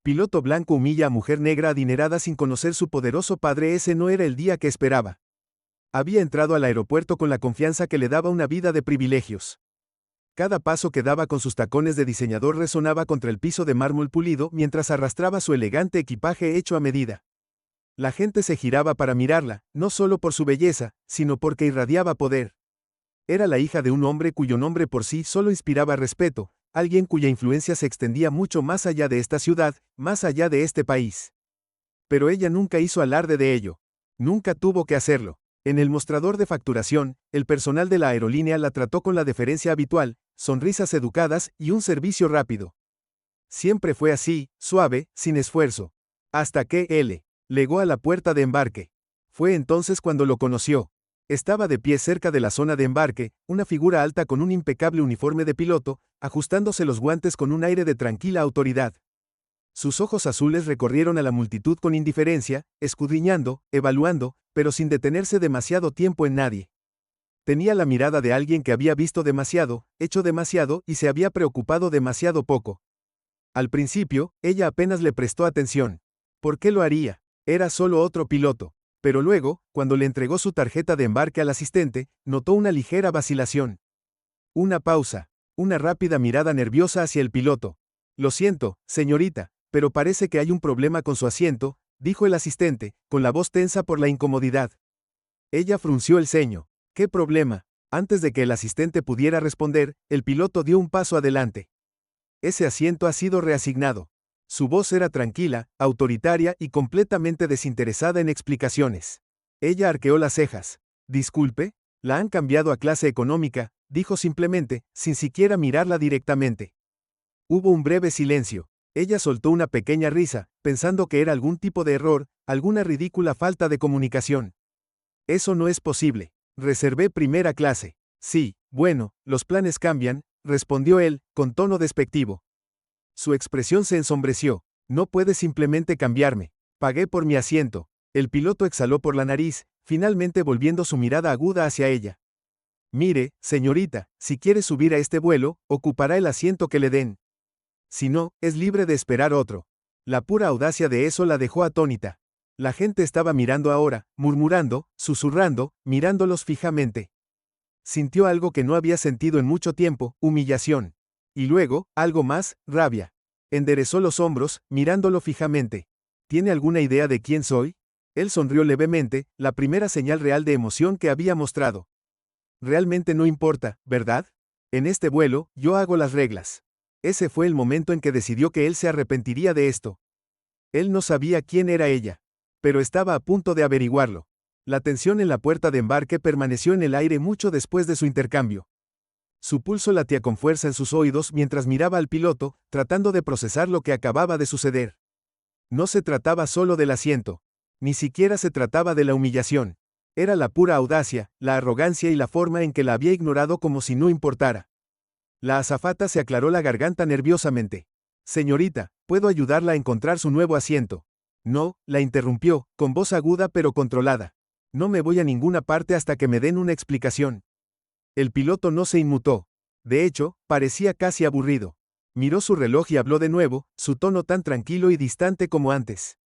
Piloto blanco humilla a mujer negra adinerada sin conocer su poderoso padre. Ese no era el día que esperaba. Había entrado al aeropuerto con la confianza que le daba una vida de privilegios. Cada paso que daba con sus tacones de diseñador resonaba contra el piso de mármol pulido mientras arrastraba su elegante equipaje hecho a medida. La gente se giraba para mirarla, no solo por su belleza, sino porque irradiaba poder. Era la hija de un hombre cuyo nombre por sí solo inspiraba respeto, alguien cuya influencia se extendía mucho más allá de esta ciudad, más allá de este país. Pero ella nunca hizo alarde de ello. Nunca tuvo que hacerlo. En el mostrador de facturación, el personal de la aerolínea la trató con la deferencia habitual, sonrisas educadas y un servicio rápido. Siempre fue así, suave, sin esfuerzo. Hasta que él llegó a la puerta de embarque. Fue entonces cuando lo conoció. Estaba de pie cerca de la zona de embarque, una figura alta con un impecable uniforme de piloto, ajustándose los guantes con un aire de tranquila autoridad. Sus ojos azules recorrieron a la multitud con indiferencia, escudriñando, evaluando, pero sin detenerse demasiado tiempo en nadie. Tenía la mirada de alguien que había visto demasiado, hecho demasiado y se había preocupado demasiado poco. Al principio, ella apenas le prestó atención. ¿Por qué lo haría? Era solo otro piloto. Pero luego, cuando le entregó su tarjeta de embarque al asistente, notó una ligera vacilación. Una pausa. Una rápida mirada nerviosa hacia el piloto. Lo siento, señorita, pero parece que hay un problema con su asiento, dijo el asistente, con la voz tensa por la incomodidad. Ella frunció el ceño. ¿Qué problema? Antes de que el asistente pudiera responder, el piloto dio un paso adelante. Ese asiento ha sido reasignado. Su voz era tranquila, autoritaria y completamente desinteresada en explicaciones. Ella arqueó las cejas. Disculpe, la han cambiado a clase económica, dijo simplemente, sin siquiera mirarla directamente. Hubo un breve silencio. Ella soltó una pequeña risa, pensando que era algún tipo de error, alguna ridícula falta de comunicación. Eso no es posible. Reservé primera clase. Sí, bueno, los planes cambian, respondió él, con tono despectivo. Su expresión se ensombreció. No puedes simplemente cambiarme. Pagué por mi asiento. El piloto exhaló por la nariz, finalmente volviendo su mirada aguda hacia ella. Mire, señorita, si quiere subir a este vuelo, ocupará el asiento que le den. Si no, es libre de esperar otro. La pura audacia de eso la dejó atónita. La gente estaba mirando ahora, murmurando, susurrando, mirándolos fijamente. Sintió algo que no había sentido en mucho tiempo, humillación. Y luego, algo más, rabia. Enderezó los hombros, mirándolo fijamente. ¿Tiene alguna idea de quién soy? Él sonrió levemente, la primera señal real de emoción que había mostrado. Realmente no importa, ¿verdad? En este vuelo, yo hago las reglas. Ese fue el momento en que decidió que él se arrepentiría de esto. Él no sabía quién era ella. Pero estaba a punto de averiguarlo. La tensión en la puerta de embarque permaneció en el aire mucho después de su intercambio. Su pulso latía con fuerza en sus oídos mientras miraba al piloto, tratando de procesar lo que acababa de suceder. No se trataba solo del asiento. Ni siquiera se trataba de la humillación. Era la pura audacia, la arrogancia y la forma en que la había ignorado como si no importara. La azafata se aclaró la garganta nerviosamente. Señorita, ¿puedo ayudarla a encontrar su nuevo asiento? No, la interrumpió, con voz aguda pero controlada. No me voy a ninguna parte hasta que me den una explicación. El piloto no se inmutó. De hecho, parecía casi aburrido. Miró su reloj y habló de nuevo, su tono tan tranquilo y distante como antes.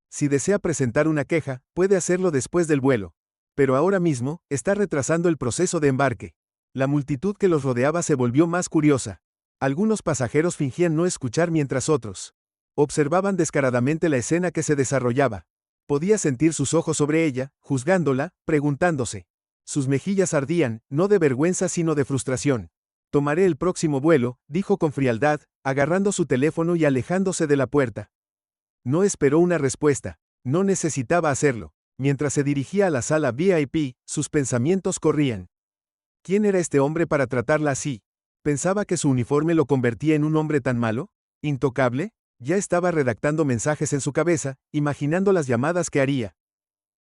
Si desea presentar una queja, puede hacerlo después del vuelo. Pero ahora mismo, está retrasando el proceso de embarque. La multitud que los rodeaba se volvió más curiosa. Algunos pasajeros fingían no escuchar mientras otros observaban descaradamente la escena que se desarrollaba. Podía sentir sus ojos sobre ella, juzgándola, preguntándose. Sus mejillas ardían, no de vergüenza sino de frustración. Tomaré el próximo vuelo, dijo con frialdad, agarrando su teléfono y alejándose de la puerta. No esperó una respuesta. No necesitaba hacerlo. Mientras se dirigía a la sala VIP, sus pensamientos corrían. ¿Quién era este hombre para tratarla así? ¿Pensaba que su uniforme lo convertía en un hombre tan malo? ¿Intocable? Ya estaba redactando mensajes en su cabeza, imaginando las llamadas que haría.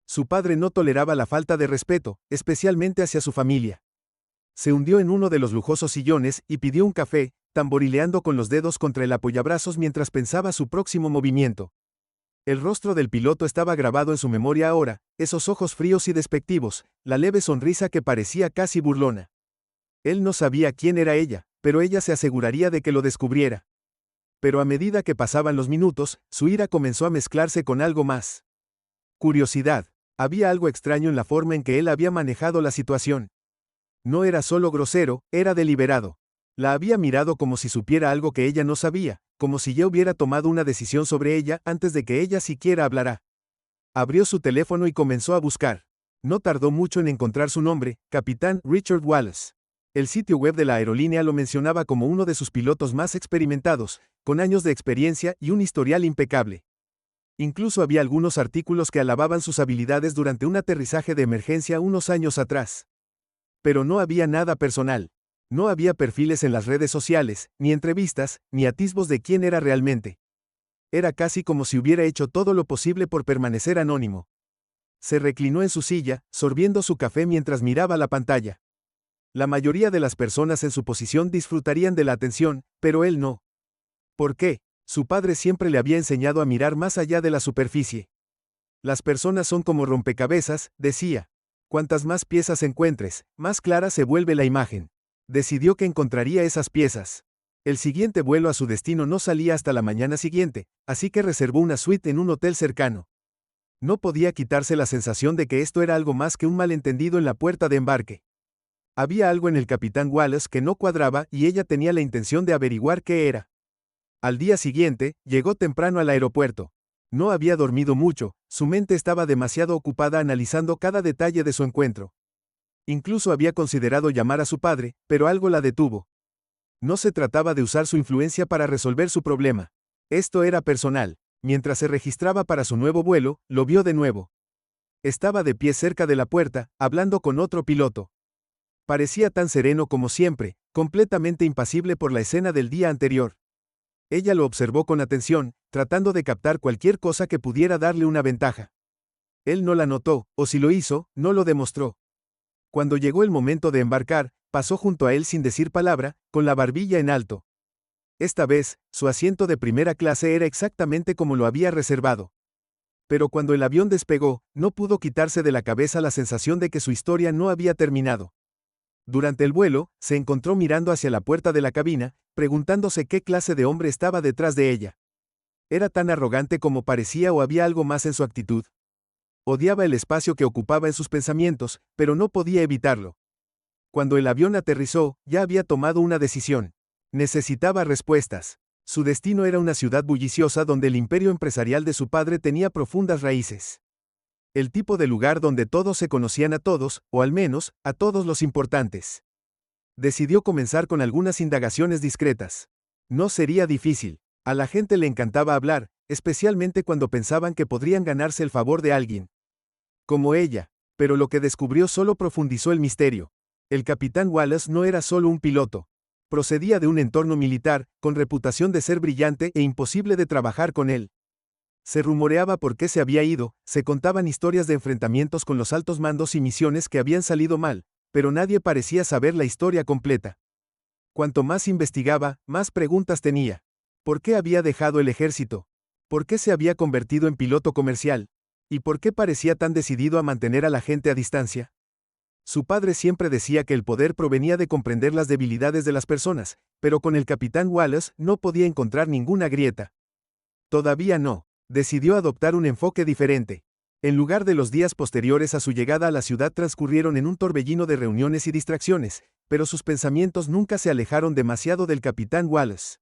Su padre no toleraba la falta de respeto, especialmente hacia su familia. Se hundió en uno de los lujosos sillones y pidió un café, tamborileando con los dedos contra el apoyabrazos mientras pensaba su próximo movimiento. El rostro del piloto estaba grabado en su memoria ahora, esos ojos fríos y despectivos, la leve sonrisa que parecía casi burlona. Él no sabía quién era ella, pero ella se aseguraría de que lo descubriera. Pero a medida que pasaban los minutos, su ira comenzó a mezclarse con algo más. Curiosidad. Había algo extraño en la forma en que él había manejado la situación. No era solo grosero, era deliberado. La había mirado como si supiera algo que ella no sabía, como si ya hubiera tomado una decisión sobre ella antes de que ella siquiera hablara. Abrió su teléfono y comenzó a buscar. No tardó mucho en encontrar su nombre, Capitán Richard Wallace. El sitio web de la aerolínea lo mencionaba como uno de sus pilotos más experimentados, con años de experiencia y un historial impecable. Incluso había algunos artículos que alababan sus habilidades durante un aterrizaje de emergencia unos años atrás. Pero no había nada personal. No había perfiles en las redes sociales, ni entrevistas, ni atisbos de quién era realmente. Era casi como si hubiera hecho todo lo posible por permanecer anónimo. Se reclinó en su silla, sorbiendo su café mientras miraba la pantalla. La mayoría de las personas en su posición disfrutarían de la atención, pero él no. ¿Por qué? Su padre siempre le había enseñado a mirar más allá de la superficie. Las personas son como rompecabezas, decía. Cuantas más piezas encuentres, más clara se vuelve la imagen. Decidió que encontraría esas piezas. El siguiente vuelo a su destino no salía hasta la mañana siguiente, así que reservó una suite en un hotel cercano. No podía quitarse la sensación de que esto era algo más que un malentendido en la puerta de embarque. Había algo en el capitán Wallace que no cuadraba y ella tenía la intención de averiguar qué era. Al día siguiente, llegó temprano al aeropuerto. No había dormido mucho, su mente estaba demasiado ocupada analizando cada detalle de su encuentro. Incluso había considerado llamar a su padre, pero algo la detuvo. No se trataba de usar su influencia para resolver su problema. Esto era personal. Mientras se registraba para su nuevo vuelo, lo vio de nuevo. Estaba de pie cerca de la puerta, hablando con otro piloto. Parecía tan sereno como siempre, completamente impasible por la escena del día anterior. Ella lo observó con atención, tratando de captar cualquier cosa que pudiera darle una ventaja. Él no la notó, o si lo hizo, no lo demostró. Cuando llegó el momento de embarcar, pasó junto a él sin decir palabra, con la barbilla en alto. Esta vez, su asiento de primera clase era exactamente como lo había reservado. Pero cuando el avión despegó, no pudo quitarse de la cabeza la sensación de que su historia no había terminado. Durante el vuelo, se encontró mirando hacia la puerta de la cabina, preguntándose qué clase de hombre estaba detrás de ella. ¿Era tan arrogante como parecía o había algo más en su actitud? Odiaba el espacio que ocupaba en sus pensamientos, pero no podía evitarlo. Cuando el avión aterrizó, ya había tomado una decisión. Necesitaba respuestas. Su destino era una ciudad bulliciosa donde el imperio empresarial de su padre tenía profundas raíces. El tipo de lugar donde todos se conocían a todos, o al menos, a todos los importantes. Decidió comenzar con algunas indagaciones discretas. No sería difícil. A la gente le encantaba hablar, especialmente cuando pensaban que podrían ganarse el favor de alguien. Como ella. Pero lo que descubrió solo profundizó el misterio. El capitán Wallace no era solo un piloto. Procedía de un entorno militar, con reputación de ser brillante e imposible de trabajar con él. Se rumoreaba por qué se había ido, se contaban historias de enfrentamientos con los altos mandos y misiones que habían salido mal, pero nadie parecía saber la historia completa. Cuanto más investigaba, más preguntas tenía. ¿Por qué había dejado el ejército? ¿Por qué se había convertido en piloto comercial? ¿Y por qué parecía tan decidido a mantener a la gente a distancia? Su padre siempre decía que el poder provenía de comprender las debilidades de las personas, pero con el capitán Wallace no podía encontrar ninguna grieta. Todavía no. Decidió adoptar un enfoque diferente. En lugar de los días posteriores a su llegada a la ciudad transcurrieron en un torbellino de reuniones y distracciones, pero sus pensamientos nunca se alejaron demasiado del capitán Wallace.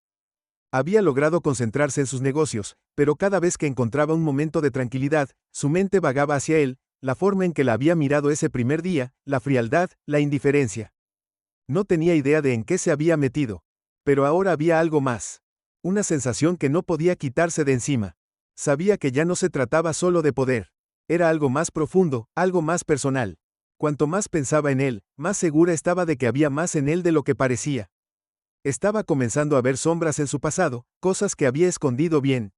Había logrado concentrarse en sus negocios, pero cada vez que encontraba un momento de tranquilidad, su mente vagaba hacia él, la forma en que la había mirado ese primer día, la frialdad, la indiferencia. No tenía idea de en qué se había metido. Pero ahora había algo más. Una sensación que no podía quitarse de encima. Sabía que ya no se trataba solo de poder. Era algo más profundo, algo más personal. Cuanto más pensaba en él, más segura estaba de que había más en él de lo que parecía. Estaba comenzando a ver sombras en su pasado, cosas que había escondido bien.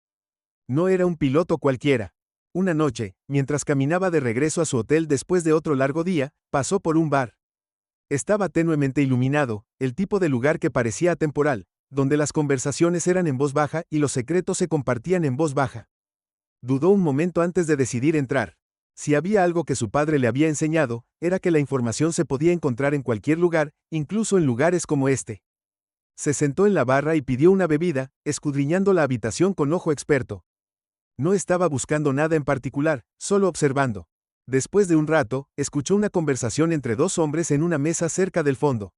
No era un piloto cualquiera. Una noche, mientras caminaba de regreso a su hotel después de otro largo día, pasó por un bar. Estaba tenuemente iluminado, el tipo de lugar que parecía atemporal, donde las conversaciones eran en voz baja y los secretos se compartían en voz baja. Dudó un momento antes de decidir entrar. Si había algo que su padre le había enseñado, era que la información se podía encontrar en cualquier lugar, incluso en lugares como este. Se sentó en la barra y pidió una bebida, escudriñando la habitación con ojo experto. No estaba buscando nada en particular, solo observando. Después de un rato, escuchó una conversación entre dos hombres en una mesa cerca del fondo.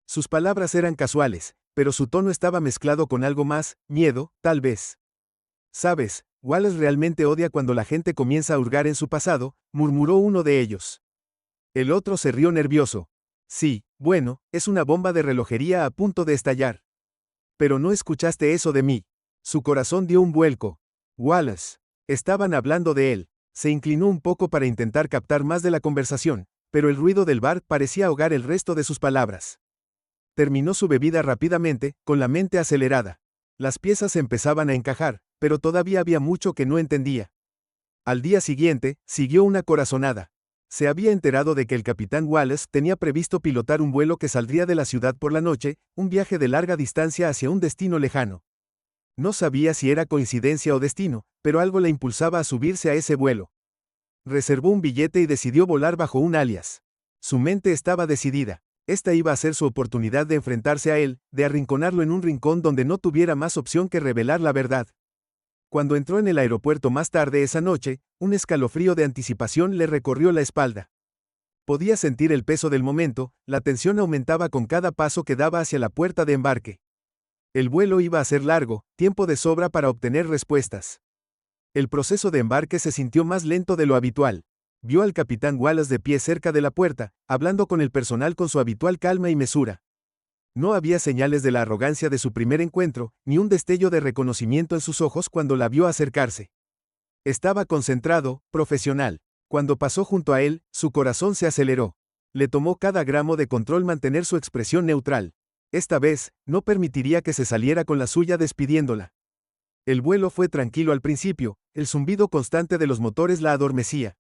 Sus palabras eran casuales, pero su tono estaba mezclado con algo más, miedo, tal vez. ¿Sabes? Wallace realmente odia cuando la gente comienza a hurgar en su pasado, murmuró uno de ellos. El otro se rió nervioso. Sí, bueno, es una bomba de relojería a punto de estallar. Pero no escuchaste eso de mí. Su corazón dio un vuelco. Wallace. Estaban hablando de él. Se inclinó un poco para intentar captar más de la conversación, pero el ruido del bar parecía ahogar el resto de sus palabras. Terminó su bebida rápidamente, con la mente acelerada. Las piezas empezaban a encajar, pero todavía había mucho que no entendía. Al día siguiente, siguió una corazonada. Se había enterado de que el capitán Wallace tenía previsto pilotar un vuelo que saldría de la ciudad por la noche, un viaje de larga distancia hacia un destino lejano. No sabía si era coincidencia o destino, pero algo le impulsaba a subirse a ese vuelo. Reservó un billete y decidió volar bajo un alias. Su mente estaba decidida. Esta iba a ser su oportunidad de enfrentarse a él, de arrinconarlo en un rincón donde no tuviera más opción que revelar la verdad. Cuando entró en el aeropuerto más tarde esa noche, un escalofrío de anticipación le recorrió la espalda. Podía sentir el peso del momento, la tensión aumentaba con cada paso que daba hacia la puerta de embarque. El vuelo iba a ser largo, tiempo de sobra para obtener respuestas. El proceso de embarque se sintió más lento de lo habitual. Vio al capitán Wallace de pie cerca de la puerta, hablando con el personal con su habitual calma y mesura. No había señales de la arrogancia de su primer encuentro, ni un destello de reconocimiento en sus ojos cuando la vio acercarse. Estaba concentrado, profesional. Cuando pasó junto a él, su corazón se aceleró. Le tomó cada gramo de control mantener su expresión neutral. Esta vez, no permitiría que se saliera con la suya despidiéndola. El vuelo fue tranquilo al principio, el zumbido constante de los motores la adormecía.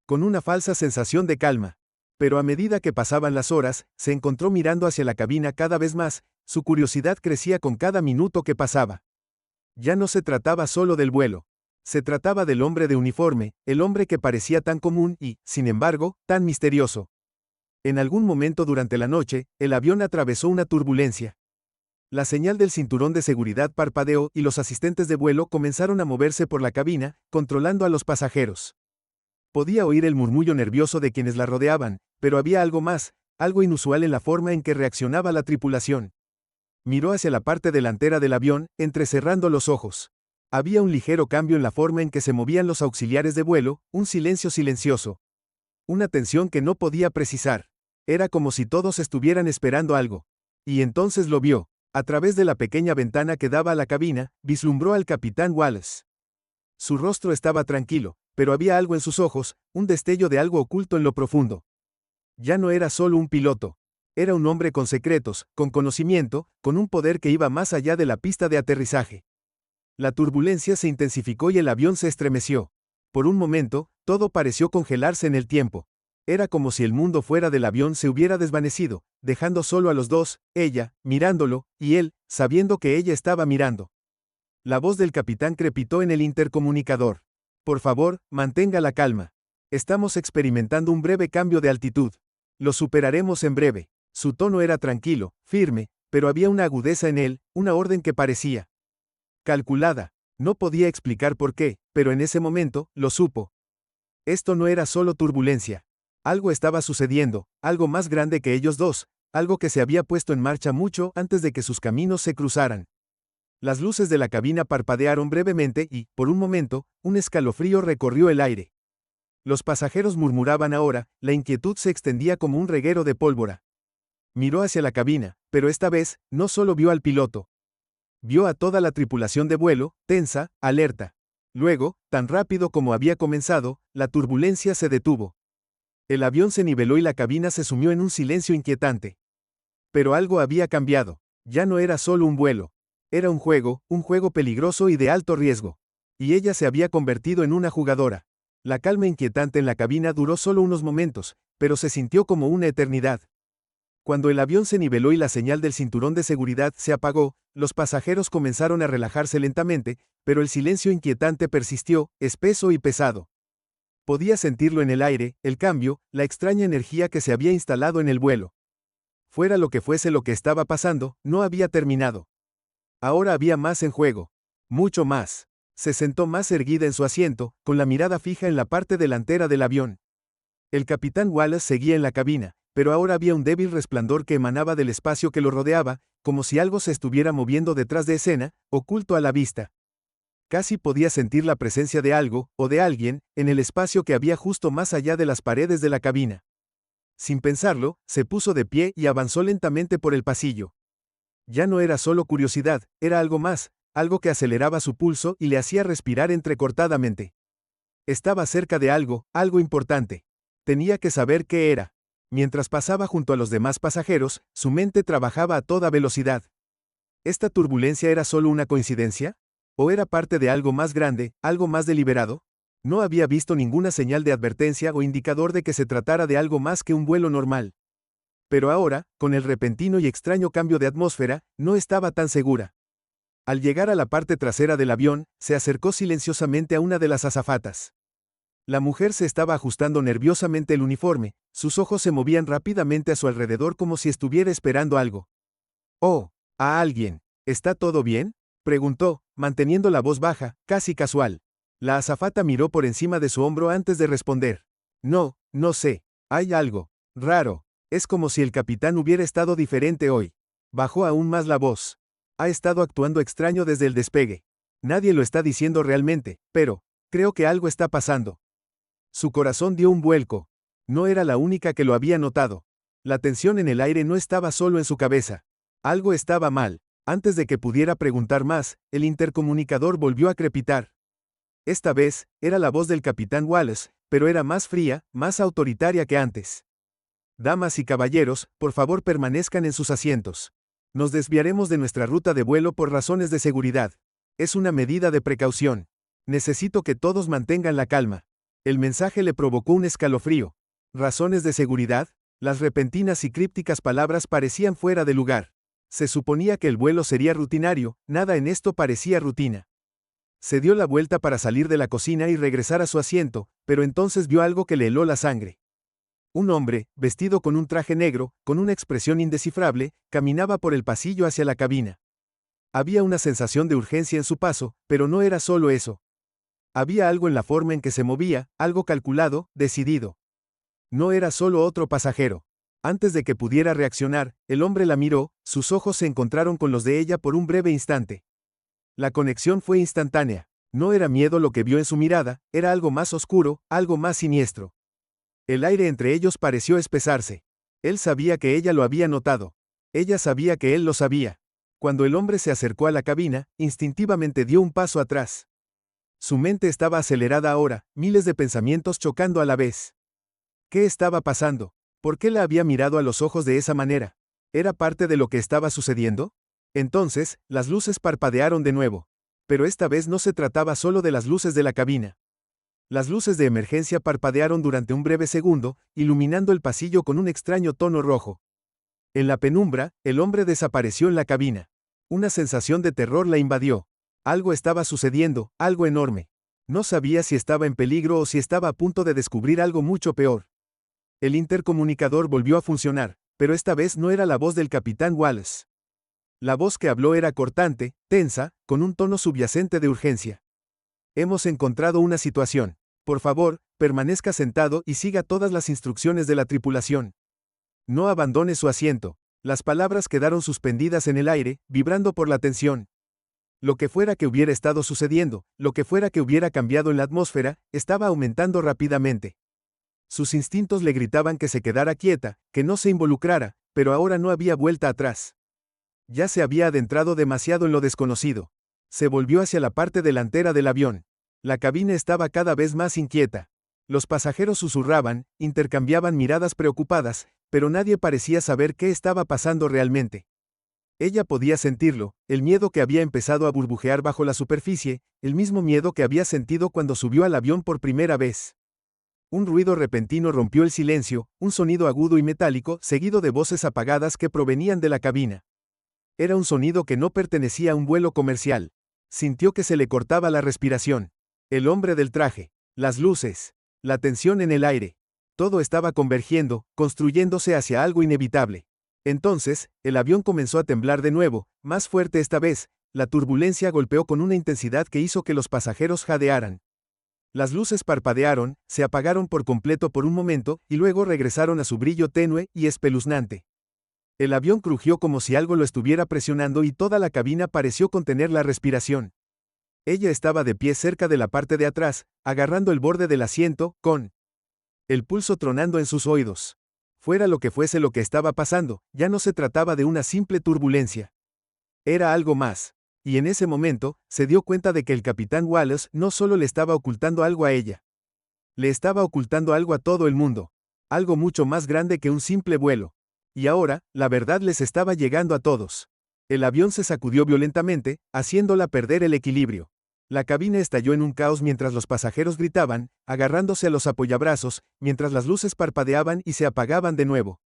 Con una falsa sensación de calma. Pero a medida que pasaban las horas, se encontró mirando hacia la cabina cada vez más, su curiosidad crecía con cada minuto que pasaba. Ya no se trataba solo del vuelo. Se trataba del hombre de uniforme, el hombre que parecía tan común y, sin embargo, tan misterioso. En algún momento durante la noche, el avión atravesó una turbulencia. La señal del cinturón de seguridad parpadeó y los asistentes de vuelo comenzaron a moverse por la cabina, controlando a los pasajeros. Podía oír el murmullo nervioso de quienes la rodeaban, pero había algo más, algo inusual en la forma en que reaccionaba la tripulación. Miró hacia la parte delantera del avión, entrecerrando los ojos. Había un ligero cambio en la forma en que se movían los auxiliares de vuelo, un silencio silencioso. Una tensión que no podía precisar. Era como si todos estuvieran esperando algo. Y entonces lo vio. A través de la pequeña ventana que daba a la cabina, vislumbró al capitán Wallace. Su rostro estaba tranquilo, pero había algo en sus ojos, un destello de algo oculto en lo profundo. Ya no era solo un piloto. Era un hombre con secretos, con conocimiento, con un poder que iba más allá de la pista de aterrizaje. La turbulencia se intensificó y el avión se estremeció. Por un momento, todo pareció congelarse en el tiempo. Era como si el mundo fuera del avión se hubiera desvanecido, dejando solo a los dos, ella, mirándolo, y él, sabiendo que ella estaba mirando. La voz del capitán crepitó en el intercomunicador. Por favor, mantenga la calma. Estamos experimentando un breve cambio de altitud. Lo superaremos en breve. Su tono era tranquilo, firme, pero había una agudeza en él, una orden que parecía calculada. No podía explicar por qué, pero en ese momento, lo supo. Esto no era solo turbulencia. Algo estaba sucediendo, algo más grande que ellos dos, algo que se había puesto en marcha mucho antes de que sus caminos se cruzaran. Las luces de la cabina parpadearon brevemente y, por un momento, un escalofrío recorrió el aire. Los pasajeros murmuraban ahora, la inquietud se extendía como un reguero de pólvora. Miró hacia la cabina, pero esta vez, no solo vio al piloto. Vio a toda la tripulación de vuelo, tensa, alerta. Luego, tan rápido como había comenzado, la turbulencia se detuvo. El avión se niveló y la cabina se sumió en un silencio inquietante. Pero algo había cambiado. Ya no era solo un vuelo. Era un juego peligroso y de alto riesgo. Y ella se había convertido en una jugadora. La calma inquietante en la cabina duró solo unos momentos, pero se sintió como una eternidad. Cuando el avión se niveló y la señal del cinturón de seguridad se apagó, los pasajeros comenzaron a relajarse lentamente, pero el silencio inquietante persistió, espeso y pesado. Podía sentirlo en el aire, el cambio, la extraña energía que se había instalado en el vuelo. Fuera lo que fuese lo que estaba pasando, no había terminado. Ahora había más en juego. Mucho más. Se sentó más erguida en su asiento, con la mirada fija en la parte delantera del avión. El capitán Wallace seguía en la cabina, pero ahora había un débil resplandor que emanaba del espacio que lo rodeaba, como si algo se estuviera moviendo detrás de escena, oculto a la vista. Casi podía sentir la presencia de algo, o de alguien, en el espacio que había justo más allá de las paredes de la cabina. Sin pensarlo, se puso de pie y avanzó lentamente por el pasillo. Ya no era solo curiosidad, era algo más, algo que aceleraba su pulso y le hacía respirar entrecortadamente. Estaba cerca de algo, algo importante. Tenía que saber qué era. Mientras pasaba junto a los demás pasajeros, su mente trabajaba a toda velocidad. ¿Esta turbulencia era solo una coincidencia? ¿O era parte de algo más grande, algo más deliberado? No había visto ninguna señal de advertencia o indicador de que se tratara de algo más que un vuelo normal. Pero ahora, con el repentino y extraño cambio de atmósfera, no estaba tan segura. Al llegar a la parte trasera del avión, se acercó silenciosamente a una de las azafatas. La mujer se estaba ajustando nerviosamente el uniforme, sus ojos se movían rápidamente a su alrededor como si estuviera esperando algo. «Oh, a alguien. ¿Está todo bien?», preguntó, manteniendo la voz baja, casi casual. La azafata miró por encima de su hombro antes de responder. «No, no sé. Hay algo raro. Es como si el capitán hubiera estado diferente hoy». Bajó aún más la voz. «Ha estado actuando extraño desde el despegue. Nadie lo está diciendo realmente, pero creo que algo está pasando». Su corazón dio un vuelco. No era la única que lo había notado. La tensión en el aire no estaba solo en su cabeza. Algo estaba mal. Antes de que pudiera preguntar más, el intercomunicador volvió a crepitar. Esta vez, era la voz del capitán Wallace, pero era más fría, más autoritaria que antes. «Damas y caballeros, por favor permanezcan en sus asientos. Nos desviaremos de nuestra ruta de vuelo por razones de seguridad. Es una medida de precaución. Necesito que todos mantengan la calma». El mensaje le provocó un escalofrío. ¿Razones de seguridad? Las repentinas y crípticas palabras parecían fuera de lugar. Se suponía que el vuelo sería rutinario, nada en esto parecía rutina. Se dio la vuelta para salir de la cocina y regresar a su asiento, pero entonces vio algo que le heló la sangre. Un hombre, vestido con un traje negro, con una expresión indescifrable, caminaba por el pasillo hacia la cabina. Había una sensación de urgencia en su paso, pero no era solo eso. Había algo en la forma en que se movía, algo calculado, decidido. No era solo otro pasajero. Antes de que pudiera reaccionar, el hombre la miró, sus ojos se encontraron con los de ella por un breve instante. La conexión fue instantánea. No era miedo lo que vio en su mirada, era algo más oscuro, algo más siniestro. El aire entre ellos pareció espesarse. Él sabía que ella lo había notado. Ella sabía que él lo sabía. Cuando el hombre se acercó a la cabina, instintivamente dio un paso atrás. Su mente estaba acelerada ahora, miles de pensamientos chocando a la vez. ¿Qué estaba pasando? ¿Por qué la había mirado a los ojos de esa manera? ¿Era parte de lo que estaba sucediendo? Entonces, las luces parpadearon de nuevo. Pero esta vez no se trataba solo de las luces de la cabina. Las luces de emergencia parpadearon durante un breve segundo, iluminando el pasillo con un extraño tono rojo. En la penumbra, el hombre desapareció en la cabina. Una sensación de terror la invadió. Algo estaba sucediendo, algo enorme. No sabía si estaba en peligro o si estaba a punto de descubrir algo mucho peor. El intercomunicador volvió a funcionar, pero esta vez no era la voz del capitán Wallace. La voz que habló era cortante, tensa, con un tono subyacente de urgencia. «Hemos encontrado una situación. Por favor, permanezca sentado y siga todas las instrucciones de la tripulación. No abandone su asiento». Las palabras quedaron suspendidas en el aire, vibrando por la tensión. Lo que fuera que hubiera estado sucediendo, lo que fuera que hubiera cambiado en la atmósfera, estaba aumentando rápidamente. Sus instintos le gritaban que se quedara quieta, que no se involucrara, pero ahora no había vuelta atrás. Ya se había adentrado demasiado en lo desconocido. Se volvió hacia la parte delantera del avión. La cabina estaba cada vez más inquieta. Los pasajeros susurraban, intercambiaban miradas preocupadas, pero nadie parecía saber qué estaba pasando realmente. Ella podía sentirlo, el miedo que había empezado a burbujear bajo la superficie, el mismo miedo que había sentido cuando subió al avión por primera vez. Un ruido repentino rompió el silencio, un sonido agudo y metálico, seguido de voces apagadas que provenían de la cabina. Era un sonido que no pertenecía a un vuelo comercial. Sintió que se le cortaba la respiración. El hombre del traje, las luces, la tensión en el aire. Todo estaba convergiendo, construyéndose hacia algo inevitable. Entonces, el avión comenzó a temblar de nuevo, más fuerte esta vez. La turbulencia golpeó con una intensidad que hizo que los pasajeros jadearan. Las luces parpadearon, se apagaron por completo por un momento, y luego regresaron a su brillo tenue y espeluznante. El avión crujió como si algo lo estuviera presionando y toda la cabina pareció contener la respiración. Ella estaba de pie cerca de la parte de atrás, agarrando el borde del asiento, con el pulso tronando en sus oídos. Fuera lo que fuese lo que estaba pasando, ya no se trataba de una simple turbulencia. Era algo más. Y en ese momento, se dio cuenta de que el capitán Wallace no solo le estaba ocultando algo a ella. Le estaba ocultando algo a todo el mundo. Algo mucho más grande que un simple vuelo. Y ahora, la verdad les estaba llegando a todos. El avión se sacudió violentamente, haciéndola perder el equilibrio. La cabina estalló en un caos mientras los pasajeros gritaban, agarrándose a los apoyabrazos, mientras las luces parpadeaban y se apagaban de nuevo.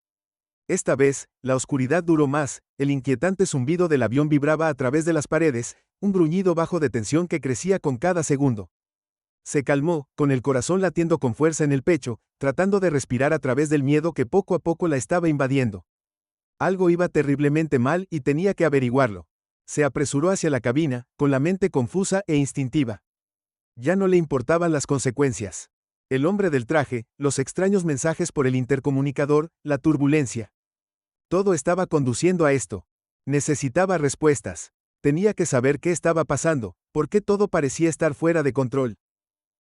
Esta vez, la oscuridad duró más, el inquietante zumbido del avión vibraba a través de las paredes, un gruñido bajo de tensión que crecía con cada segundo. Se calmó, con el corazón latiendo con fuerza en el pecho, tratando de respirar a través del miedo que poco a poco la estaba invadiendo. Algo iba terriblemente mal y tenía que averiguarlo. Se apresuró hacia la cabina, con la mente confusa e instintiva. Ya no le importaban las consecuencias. El hombre del traje, los extraños mensajes por el intercomunicador, la turbulencia. Todo estaba conduciendo a esto. Necesitaba respuestas. Tenía que saber qué estaba pasando, por qué todo parecía estar fuera de control.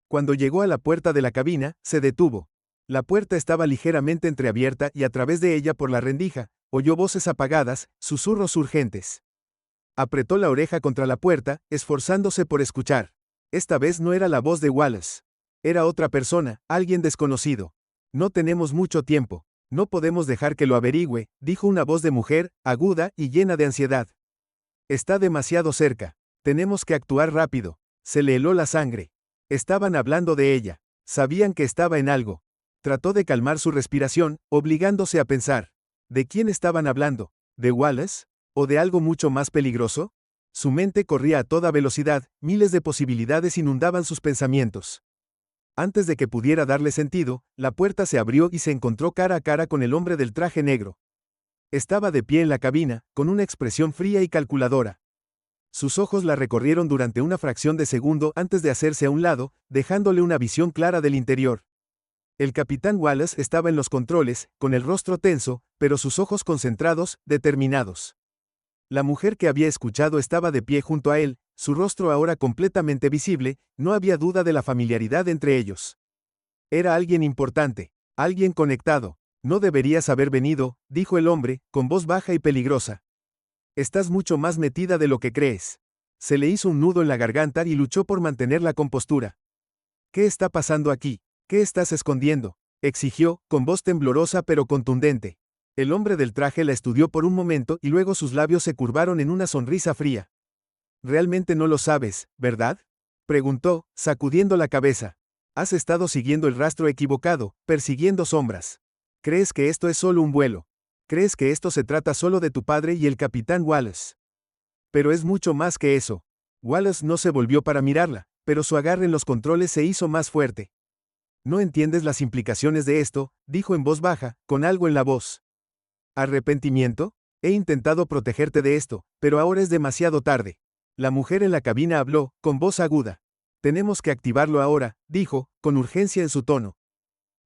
Cuando llegó a la puerta de la cabina, se detuvo. La puerta estaba ligeramente entreabierta y a través de ella por la rendija, oyó voces apagadas, susurros urgentes. Apretó la oreja contra la puerta, esforzándose por escuchar. Esta vez no era la voz de Wallace. Era otra persona, alguien desconocido. No tenemos mucho tiempo. No podemos dejar que lo averigüe, dijo una voz de mujer, aguda y llena de ansiedad. Está demasiado cerca. Tenemos que actuar rápido. Se le heló la sangre. Estaban hablando de ella. Sabían que estaba en algo. Trató de calmar su respiración, obligándose a pensar. ¿De quién estaban hablando? ¿De Wallace? ¿O de algo mucho más peligroso? Su mente corría a toda velocidad, miles de posibilidades inundaban sus pensamientos. Antes de que pudiera darle sentido, la puerta se abrió y se encontró cara a cara con el hombre del traje negro. Estaba de pie en la cabina, con una expresión fría y calculadora. Sus ojos la recorrieron durante una fracción de segundo antes de hacerse a un lado, dejándole una visión clara del interior. El capitán Wallace estaba en los controles, con el rostro tenso, pero sus ojos concentrados, determinados. La mujer que había escuchado estaba de pie junto a él, su rostro ahora completamente visible, no había duda de la familiaridad entre ellos. Era alguien importante, alguien conectado. No deberías haber venido, dijo el hombre, con voz baja y peligrosa. Estás mucho más metida de lo que crees. Se le hizo un nudo en la garganta y luchó por mantener la compostura. ¿Qué está pasando aquí? ¿Qué estás escondiendo?, exigió, con voz temblorosa pero contundente. El hombre del traje la estudió por un momento y luego sus labios se curvaron en una sonrisa fría. «Realmente no lo sabes, ¿verdad?», preguntó, sacudiendo la cabeza. «Has estado siguiendo el rastro equivocado, persiguiendo sombras. ¿Crees que esto es solo un vuelo? ¿Crees que esto se trata solo de tu padre y el capitán Wallace? Pero es mucho más que eso». Wallace no se volvió para mirarla, pero su agarre en los controles se hizo más fuerte. «No entiendes las implicaciones de esto», dijo en voz baja, con algo en la voz. ¿Arrepentimiento? He intentado protegerte de esto, pero ahora es demasiado tarde. La mujer en la cabina habló, con voz aguda. Tenemos que activarlo ahora, dijo, con urgencia en su tono.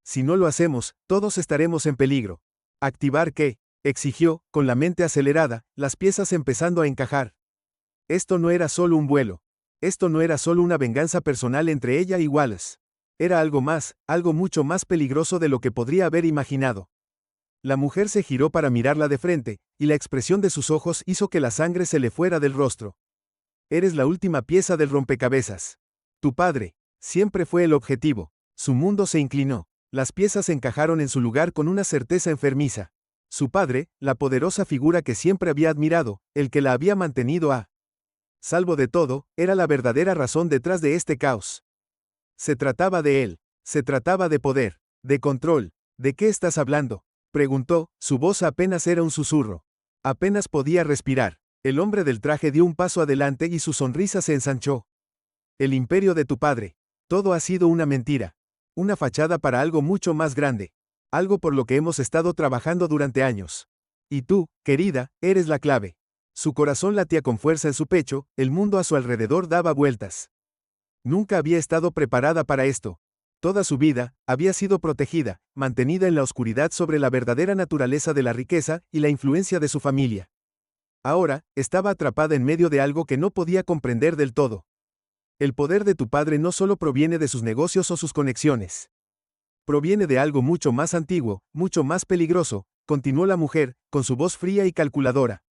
Si no lo hacemos, todos estaremos en peligro. ¿Activar qué?, exigió, con la mente acelerada, las piezas empezando a encajar. Esto no era solo un vuelo. Esto no era solo una venganza personal entre ella y Wallace. Era algo más, algo mucho más peligroso de lo que podría haber imaginado. La mujer se giró para mirarla de frente, y la expresión de sus ojos hizo que la sangre se le fuera del rostro. Eres la última pieza del rompecabezas. Tu padre siempre fue el objetivo. Su mundo se inclinó. Las piezas encajaron en su lugar con una certeza enfermiza. Su padre, la poderosa figura que siempre había admirado, el que la había mantenido a salvo de todo, era la verdadera razón detrás de este caos. Se trataba de él. Se trataba de poder, de control. ¿De qué estás hablando?, preguntó, su voz apenas era un susurro. Apenas podía respirar. El hombre del traje dio un paso adelante y su sonrisa se ensanchó. El imperio de tu padre. Todo ha sido una mentira. Una fachada para algo mucho más grande. Algo por lo que hemos estado trabajando durante años. Y tú, querida, eres la clave. Su corazón latía con fuerza en su pecho, el mundo a su alrededor daba vueltas. Nunca había estado preparada para esto. Toda su vida, había sido protegida, mantenida en la oscuridad sobre la verdadera naturaleza de la riqueza y la influencia de su familia. Ahora, estaba atrapada en medio de algo que no podía comprender del todo. El poder de tu padre no solo proviene de sus negocios o sus conexiones. Proviene de algo mucho más antiguo, mucho más peligroso, continuó la mujer, con su voz fría y calculadora.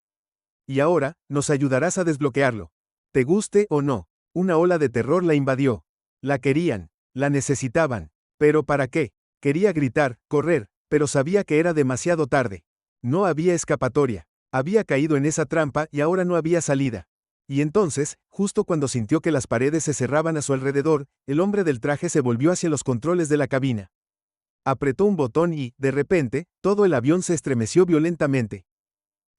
Y ahora, nos ayudarás a desbloquearlo. Te guste o no. Una ola de terror la invadió. La querían, la necesitaban. ¿Pero para qué? Quería gritar, correr, pero sabía que era demasiado tarde. No había escapatoria. Había caído en esa trampa y ahora no había salida. Y entonces, justo cuando sintió que las paredes se cerraban a su alrededor, el hombre del traje se volvió hacia los controles de la cabina. Apretó un botón y, de repente, todo el avión se estremeció violentamente.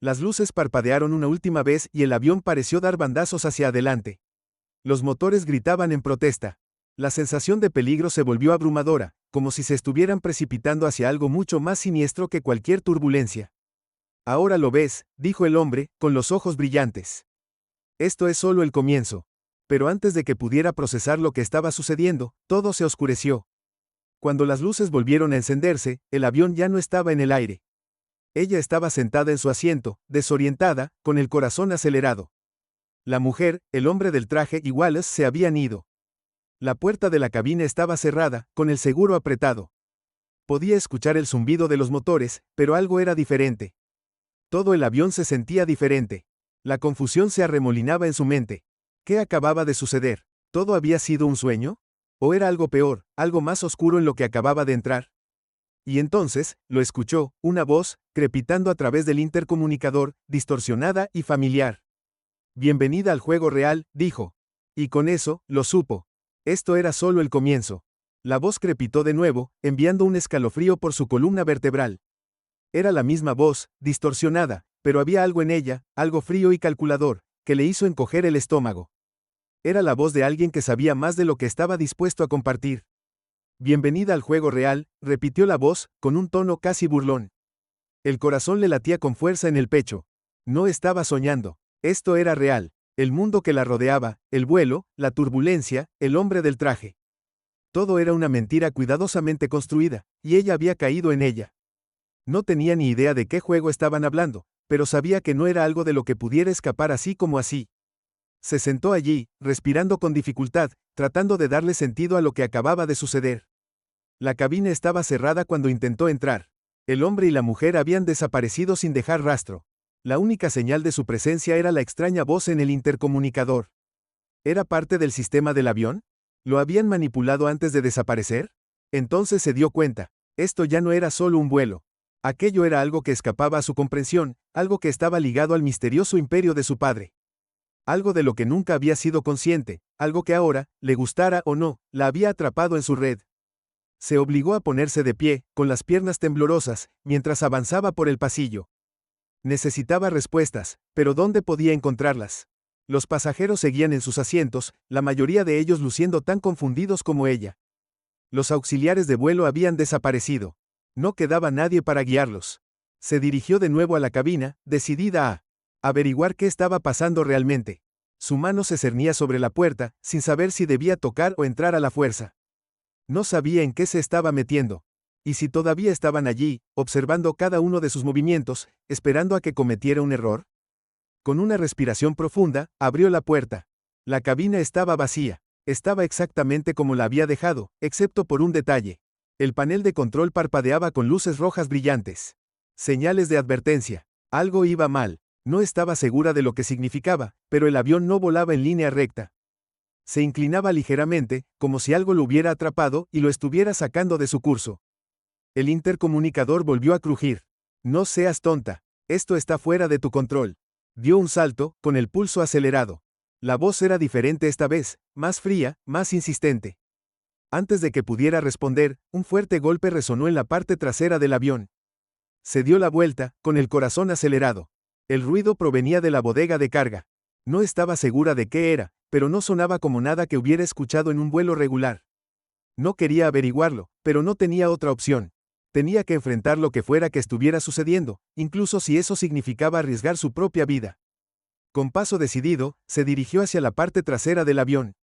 Las luces parpadearon una última vez y el avión pareció dar bandazos hacia adelante. Los motores gritaban en protesta. La sensación de peligro se volvió abrumadora, como si se estuvieran precipitando hacia algo mucho más siniestro que cualquier turbulencia. Ahora lo ves, dijo el hombre, con los ojos brillantes. Esto es solo el comienzo. Pero antes de que pudiera procesar lo que estaba sucediendo, todo se oscureció. Cuando las luces volvieron a encenderse, el avión ya no estaba en el aire. Ella estaba sentada en su asiento, desorientada, con el corazón acelerado. La mujer, el hombre del traje y Wallace se habían ido. La puerta de la cabina estaba cerrada, con el seguro apretado. Podía escuchar el zumbido de los motores, pero algo era diferente. Todo el avión se sentía diferente. La confusión se arremolinaba en su mente. ¿Qué acababa de suceder? ¿Todo había sido un sueño? ¿O era algo peor, algo más oscuro en lo que acababa de entrar? Y entonces, lo escuchó, una voz, crepitando a través del intercomunicador, distorsionada y familiar. Bienvenida al juego real, dijo. Y con eso, lo supo. Esto era solo el comienzo. La voz crepitó de nuevo, enviando un escalofrío por su columna vertebral. Era la misma voz, distorsionada, pero había algo en ella, algo frío y calculador, que le hizo encoger el estómago. Era la voz de alguien que sabía más de lo que estaba dispuesto a compartir. Bienvenida al juego real, repitió la voz, con un tono casi burlón. El corazón le latía con fuerza en el pecho. No estaba soñando. Esto era real. El mundo que la rodeaba, el vuelo, la turbulencia, el hombre del traje. Todo era una mentira cuidadosamente construida, y ella había caído en ella. No tenía ni idea de qué juego estaban hablando, pero sabía que no era algo de lo que pudiera escapar así como así. Se sentó allí, respirando con dificultad, tratando de darle sentido a lo que acababa de suceder. La cabina estaba cerrada cuando intentó entrar. El hombre y la mujer habían desaparecido sin dejar rastro. La única señal de su presencia era la extraña voz en el intercomunicador. ¿Era parte del sistema del avión? ¿Lo habían manipulado antes de desaparecer? Entonces se dio cuenta. Esto ya no era solo un vuelo. Aquello era algo que escapaba a su comprensión, algo que estaba ligado al misterioso imperio de su padre. Algo de lo que nunca había sido consciente, algo que ahora, le gustara o no, la había atrapado en su red. Se obligó a ponerse de pie, con las piernas temblorosas, mientras avanzaba por el pasillo. Necesitaba respuestas, pero ¿dónde podía encontrarlas? Los pasajeros seguían en sus asientos, la mayoría de ellos luciendo tan confundidos como ella. Los auxiliares de vuelo habían desaparecido. No quedaba nadie para guiarlos. Se dirigió de nuevo a la cabina, decidida a averiguar qué estaba pasando realmente. Su mano se cernía sobre la puerta, sin saber si debía tocar o entrar a la fuerza. No sabía en qué se estaba metiendo. Y si todavía estaban allí, observando cada uno de sus movimientos, esperando a que cometiera un error. Con una respiración profunda, abrió la puerta. La cabina estaba vacía. Estaba exactamente como la había dejado, excepto por un detalle. El panel de control parpadeaba con luces rojas brillantes. Señales de advertencia. Algo iba mal. No estaba segura de lo que significaba, pero el avión no volaba en línea recta. Se inclinaba ligeramente, como si algo lo hubiera atrapado y lo estuviera sacando de su curso. El intercomunicador volvió a crujir. No seas tonta. Esto está fuera de tu control. Dio un salto, con el pulso acelerado. La voz era diferente esta vez, más fría, más insistente. Antes de que pudiera responder, un fuerte golpe resonó en la parte trasera del avión. Se dio la vuelta, con el corazón acelerado. El ruido provenía de la bodega de carga. No estaba segura de qué era, pero no sonaba como nada que hubiera escuchado en un vuelo regular. No quería averiguarlo, pero no tenía otra opción. Tenía que enfrentar lo que fuera que estuviera sucediendo, incluso si eso significaba arriesgar su propia vida. Con paso decidido, se dirigió hacia la parte trasera del avión.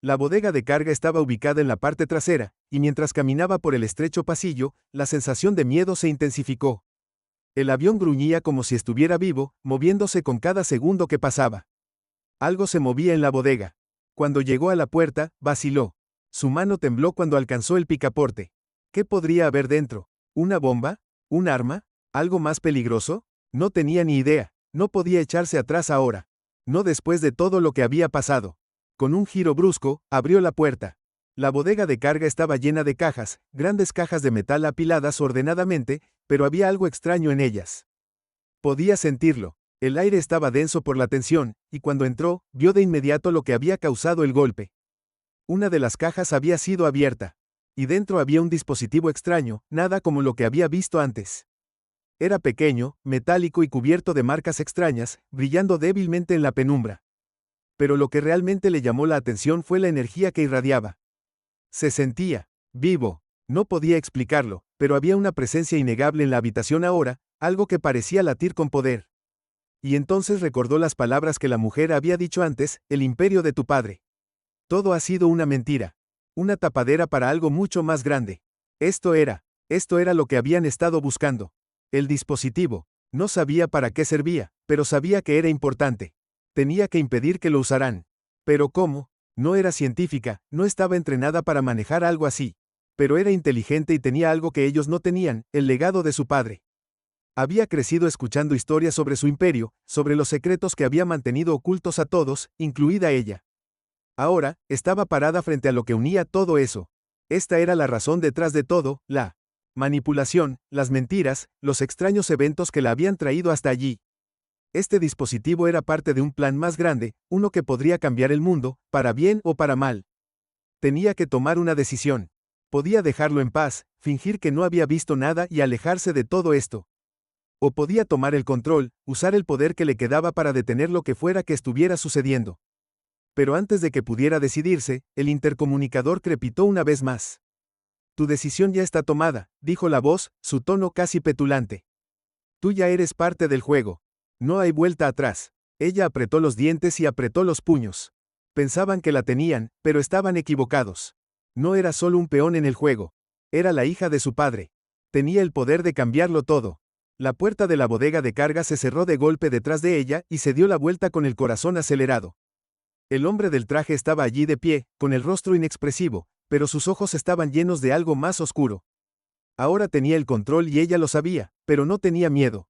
La bodega de carga estaba ubicada en la parte trasera, y mientras caminaba por el estrecho pasillo, la sensación de miedo se intensificó. El avión gruñía como si estuviera vivo, moviéndose con cada segundo que pasaba. Algo se movía en la bodega. Cuando llegó a la puerta, vaciló. Su mano tembló cuando alcanzó el picaporte. ¿Qué podría haber dentro? ¿Una bomba? ¿Un arma? ¿Algo más peligroso? No tenía ni idea. No podía echarse atrás ahora. No después de todo lo que había pasado. Con un giro brusco, abrió la puerta. La bodega de carga estaba llena de cajas, grandes cajas de metal apiladas ordenadamente, pero había algo extraño en ellas. Podía sentirlo. El aire estaba denso por la tensión, y cuando entró, vio de inmediato lo que había causado el golpe. Una de las cajas había sido abierta. Y dentro había un dispositivo extraño, nada como lo que había visto antes. Era pequeño, metálico y cubierto de marcas extrañas, brillando débilmente en la penumbra. Pero lo que realmente le llamó la atención fue la energía que irradiaba. Se sentía vivo. No podía explicarlo, pero había una presencia innegable en la habitación ahora, algo que parecía latir con poder. Y entonces recordó las palabras que la mujer había dicho antes: el imperio de tu padre. Todo ha sido una mentira. Una tapadera para algo mucho más grande. Esto era lo que habían estado buscando. El dispositivo. No sabía para qué servía, pero sabía que era importante. Tenía que impedir que lo usaran. ¿Pero cómo? No era científica, no estaba entrenada para manejar algo así. Pero era inteligente y tenía algo que ellos no tenían: el legado de su padre. Había crecido escuchando historias sobre su imperio, sobre los secretos que había mantenido ocultos a todos, incluida ella. Ahora, estaba parada frente a lo que unía todo eso. Esta era la razón detrás de todo: la manipulación, las mentiras, los extraños eventos que la habían traído hasta allí. Este dispositivo era parte de un plan más grande, uno que podría cambiar el mundo, para bien o para mal. Tenía que tomar una decisión. Podía dejarlo en paz, fingir que no había visto nada y alejarse de todo esto. O podía tomar el control, usar el poder que le quedaba para detener lo que fuera que estuviera sucediendo. Pero antes de que pudiera decidirse, el intercomunicador crepitó una vez más. Tu decisión ya está tomada, dijo la voz, su tono casi petulante. Tú ya eres parte del juego. No hay vuelta atrás. Ella apretó los dientes y apretó los puños. Pensaban que la tenían, pero estaban equivocados. No era solo un peón en el juego. Era la hija de su padre. Tenía el poder de cambiarlo todo. La puerta de la bodega de carga se cerró de golpe detrás de ella y se dio la vuelta con el corazón acelerado. El hombre del traje estaba allí de pie, con el rostro inexpresivo, pero sus ojos estaban llenos de algo más oscuro. Ahora tenía el control y ella lo sabía, pero no tenía miedo.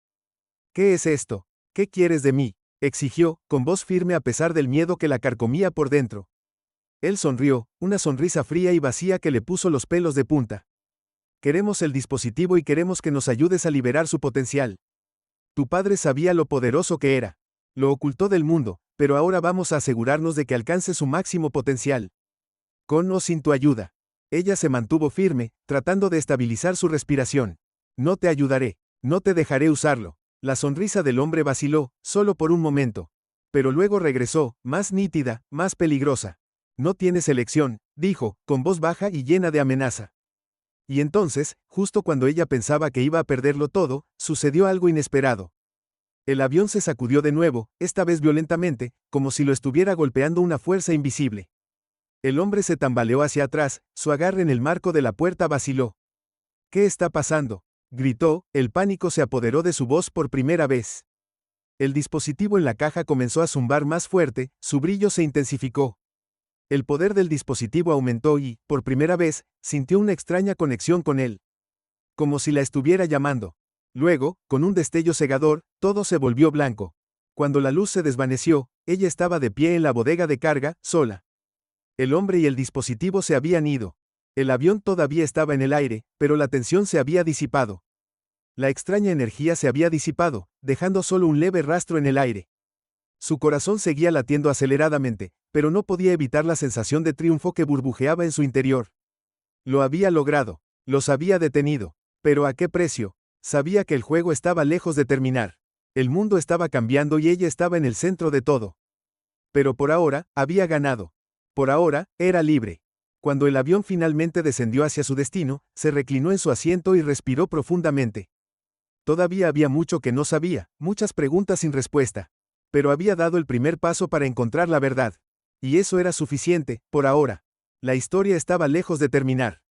¿Qué es esto? ¿Qué quieres de mí?, exigió, con voz firme a pesar del miedo que la carcomía por dentro. Él sonrió, una sonrisa fría y vacía que le puso los pelos de punta. Queremos el dispositivo y queremos que nos ayudes a liberar su potencial. Tu padre sabía lo poderoso que era. Lo ocultó del mundo, pero ahora vamos a asegurarnos de que alcance su máximo potencial. Con o sin tu ayuda. Ella se mantuvo firme, tratando de estabilizar su respiración. No te ayudaré. No te dejaré usarlo. La sonrisa del hombre vaciló, solo por un momento. Pero luego regresó, más nítida, más peligrosa. No tienes elección, dijo, con voz baja y llena de amenaza. Y entonces, justo cuando ella pensaba que iba a perderlo todo, sucedió algo inesperado. El avión se sacudió de nuevo, esta vez violentamente, como si lo estuviera golpeando una fuerza invisible. El hombre se tambaleó hacia atrás, su agarre en el marco de la puerta vaciló. ¿Qué está pasando?, gritó, el pánico se apoderó de su voz por primera vez. El dispositivo en la caja comenzó a zumbar más fuerte, su brillo se intensificó. El poder del dispositivo aumentó y, por primera vez, sintió una extraña conexión con él. Como si la estuviera llamando. Luego, con un destello cegador, todo se volvió blanco. Cuando la luz se desvaneció, ella estaba de pie en la bodega de carga, sola. El hombre y el dispositivo se habían ido. El avión todavía estaba en el aire, pero la tensión se había disipado. La extraña energía se había disipado, dejando solo un leve rastro en el aire. Su corazón seguía latiendo aceleradamente, pero no podía evitar la sensación de triunfo que burbujeaba en su interior. Lo había logrado. Los había detenido. ¿Pero a qué precio? Sabía que el juego estaba lejos de terminar. El mundo estaba cambiando y ella estaba en el centro de todo. Pero por ahora, había ganado. Por ahora, era libre. Cuando el avión finalmente descendió hacia su destino, se reclinó en su asiento y respiró profundamente. Todavía había mucho que no sabía, muchas preguntas sin respuesta. Pero había dado el primer paso para encontrar la verdad. Y eso era suficiente, por ahora. La historia estaba lejos de terminar.